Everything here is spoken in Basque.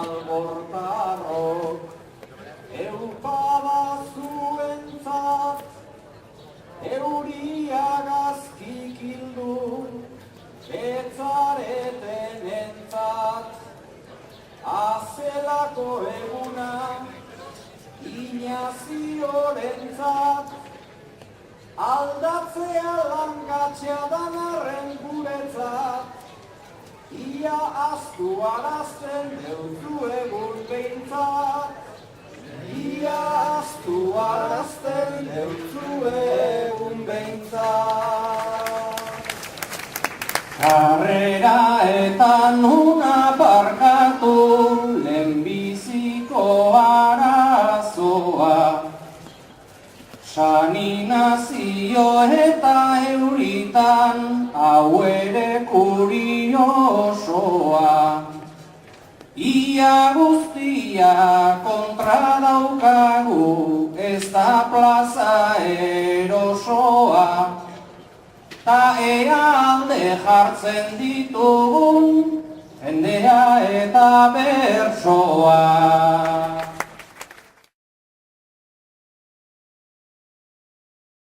albortarrok, eupada zuentzat, euriak azkik hildu, etzareten entzat, azelako eguna, inaziorentzat, aldatzea lankatzea danarren guretzat, ia aztu arazten deutzu egun behintzat, ia aztu arazten deutzu egun behintzat. Karrera eta nuna barkatu lehenbiziko arazoa, saninazio eta euritan hau ere kuriosoa. Ia guztia kontra daukagu ez da plaza erosoa, ta ea alde jartzen ditugun jendea eta bertsoa.